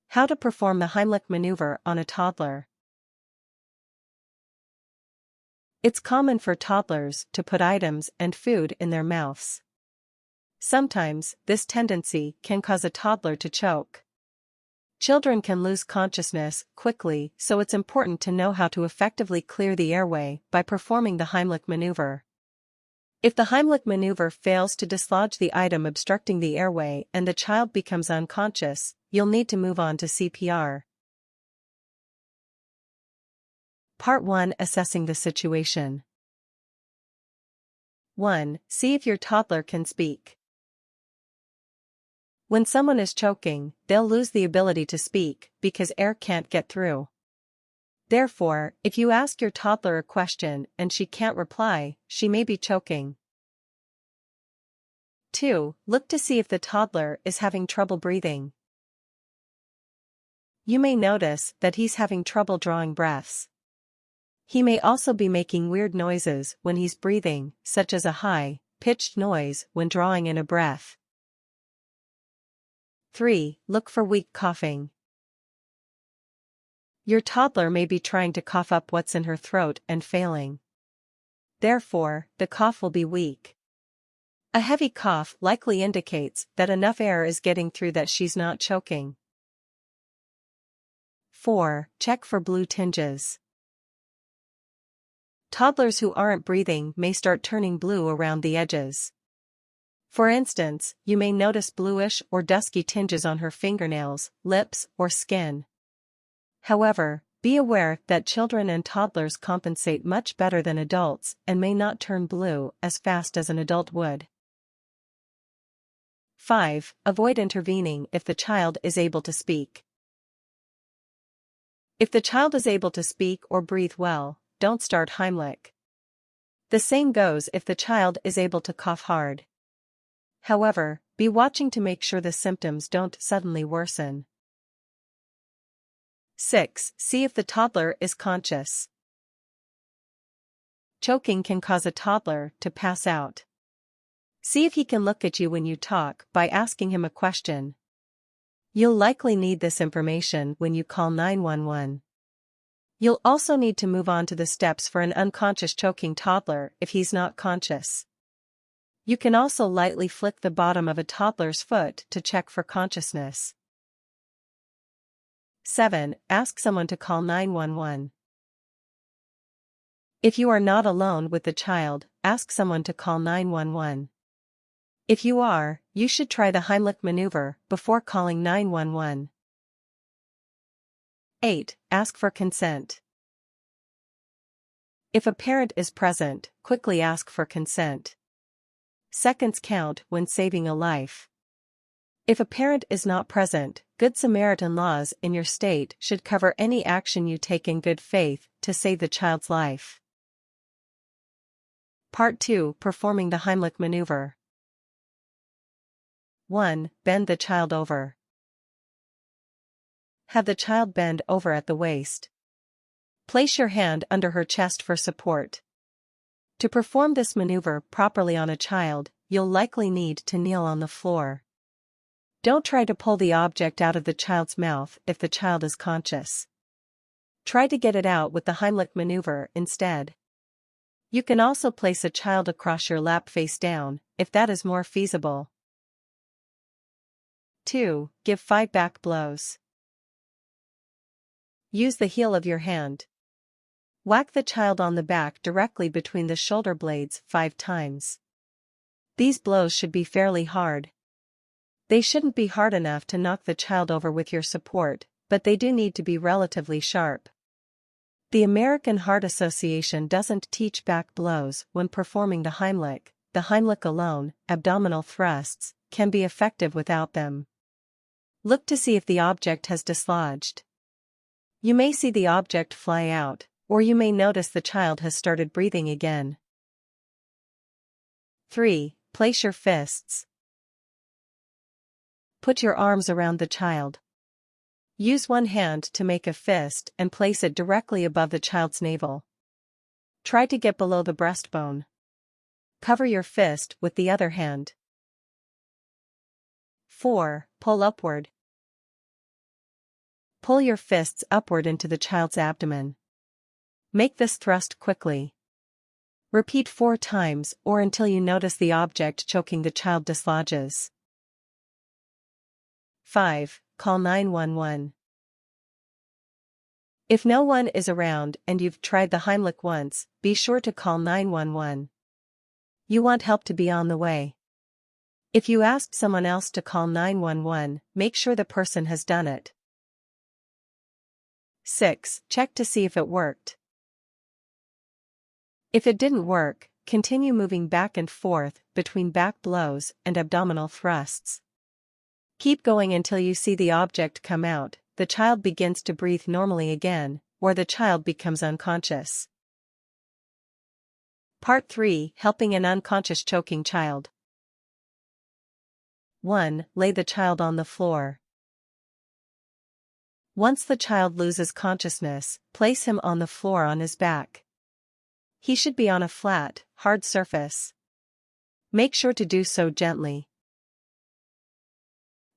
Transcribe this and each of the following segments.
How to perform the Heimlich maneuver on a toddler. It's common for toddlers to put items and food in their mouths. Sometimes, this tendency can cause a toddler to choke. Children can lose consciousness quickly, so it's important to know how to effectively clear the airway by performing the Heimlich maneuver. If the Heimlich maneuver fails to dislodge the item obstructing the airway and the child becomes unconscious, you'll need to move on to CPR. Part 1. Assessing the situation. 1. See if your toddler can speak. When someone is choking, they'll lose the ability to speak because air can't get through. Therefore, if you ask your toddler a question and she can't reply, she may be choking. 2. Look to see if the toddler is having trouble breathing. You may notice that he's having trouble drawing breaths. He may also be making weird noises when he's breathing, such as a high-pitched noise when drawing in a breath. 3. Look for weak coughing. Your toddler may be trying to cough up what's in her throat and failing. Therefore, the cough will be weak. A heavy cough likely indicates that enough air is getting through that she's not choking. 4. Check for blue tinges. Toddlers who aren't breathing may start turning blue around the edges. For instance, you may notice bluish or dusky tinges on her fingernails, lips, or skin. However, be aware that children and toddlers compensate much better than adults and may not turn blue as fast as an adult would. 5. Avoid intervening if the child is able to speak. If the child is able to speak or breathe well, don't start Heimlich. The same goes if the child is able to cough hard. However, be watching to make sure the symptoms don't suddenly worsen. 6. See if the toddler is conscious. Choking can cause a toddler to pass out. See if he can look at you when you talk by asking him a question. You'll likely need this information when you call 911. You'll also need to move on to the steps for an unconscious choking toddler if he's not conscious. You can also lightly flick the bottom of a toddler's foot to check for consciousness. 7. Ask someone to call 911. If you are not alone with the child, ask someone to call 911. If you are, you should try the Heimlich maneuver before calling 911. 8. Ask for consent. If a parent is present, quickly ask for consent. Seconds count when saving a life. If a parent is not present, Good Samaritan laws in your state should cover any action you take in good faith to save the child's life. Part 2. Performing the Heimlich maneuver. 1. Bend the child over. Have the child bend over at the waist. Place your hand under her chest for support. To perform this maneuver properly on a child, you'll likely need to kneel on the floor. Don't try to pull the object out of the child's mouth if the child is conscious. Try to get it out with the Heimlich maneuver instead. You can also place a child across your lap face down, if that is more feasible. 2. Give 5 back blows. Use the heel of your hand. Whack the child on the back directly between the shoulder blades 5 times. These blows should be fairly hard. They shouldn't be hard enough to knock the child over with your support, but they do need to be relatively sharp. The American Heart Association doesn't teach back blows when performing the Heimlich. The Heimlich alone, abdominal thrusts, can be effective without them. Look to see if the object has dislodged. You may see the object fly out, or you may notice the child has started breathing again. 3. Place your fists. Put your arms around the child. Use one hand to make a fist and place it directly above the child's navel. Try to get below the breastbone. Cover your fist with the other hand. 4. Pull upward. Pull your fists upward into the child's abdomen. Make this thrust quickly. Repeat 4 times or until you notice the object choking the child dislodges. 5. Call 911. If no one is around and you've tried the Heimlich once, be sure to call 911. You want help to be on the way. If you ask someone else to call 911, make sure the person has done it. 6. Check to see if it worked. If it didn't work, continue moving back and forth between back blows and abdominal thrusts. Keep going until you see the object come out, the child begins to breathe normally again, or the child becomes unconscious. Part 3. Helping an unconscious choking child. 1. Lay the child on the floor. Once the child loses consciousness, place him on the floor on his back. He should be on a flat, hard surface. Make sure to do so gently.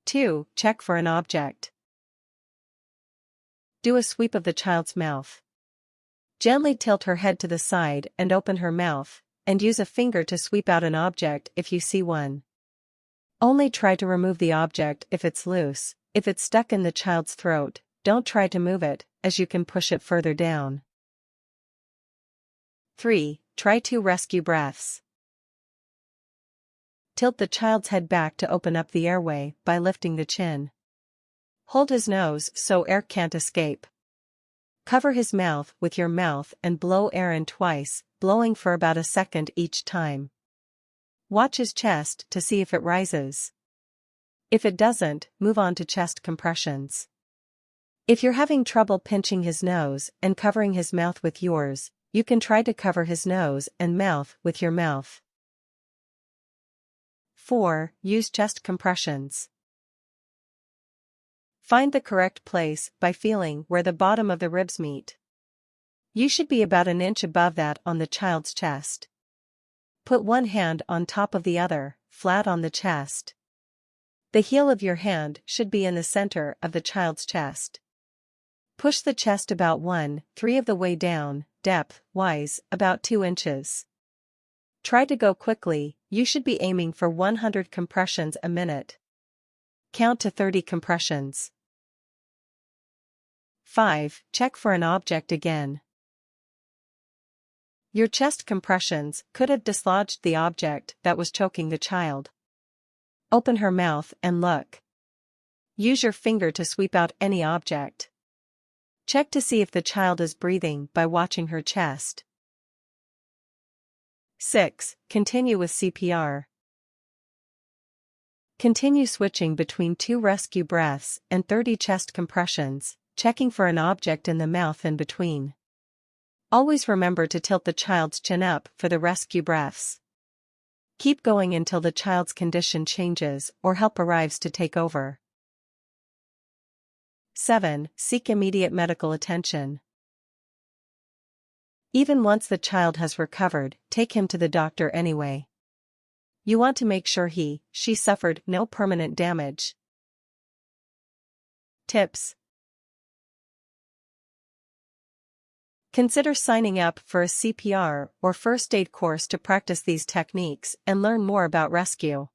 2. Check for an object. Do a sweep of the child's mouth. Gently tilt her head to the side and open her mouth, and use a finger to sweep out an object if you see one. Only try to remove the object if it's loose. If it's stuck in the child's throat, don't try to move it, as you can push it further down. 3. Try 2 rescue breaths. Tilt the child's head back to open up the airway by lifting the chin. Hold his nose so air can't escape. Cover his mouth with your mouth and blow air in twice, blowing for about a second each time. Watch his chest to see if it rises. If it doesn't, move on to chest compressions. If you're having trouble pinching his nose and covering his mouth with yours, you can try to cover his nose and mouth with your mouth. 4. Use chest compressions. Find the correct place by feeling where the bottom of the ribs meet. You should be about an inch above that on the child's chest. Put one hand on top of the other, flat on the chest. The heel of your hand should be in the center of the child's chest. Push the chest about 1/3 of the way down, depth-wise, about 2 inches. Try to go quickly, you should be aiming for 100 compressions a minute. Count to 30 compressions. 5. Check for an object again. Your chest compressions could have dislodged the object that was choking the child. Open her mouth and look. Use your finger to sweep out any object. Check to see if the child is breathing by watching her chest. 6. Continue with CPR. Continue switching between 2 rescue breaths and 30 chest compressions, checking for an object in the mouth in between. Always remember to tilt the child's chin up for the rescue breaths. Keep going until the child's condition changes or help arrives to take over. 7. Seek immediate medical attention. Even once the child has recovered, take him to the doctor anyway. You want to make sure she suffered no permanent damage. Tips. Consider signing up for a CPR or first aid course to practice these techniques and learn more about rescue.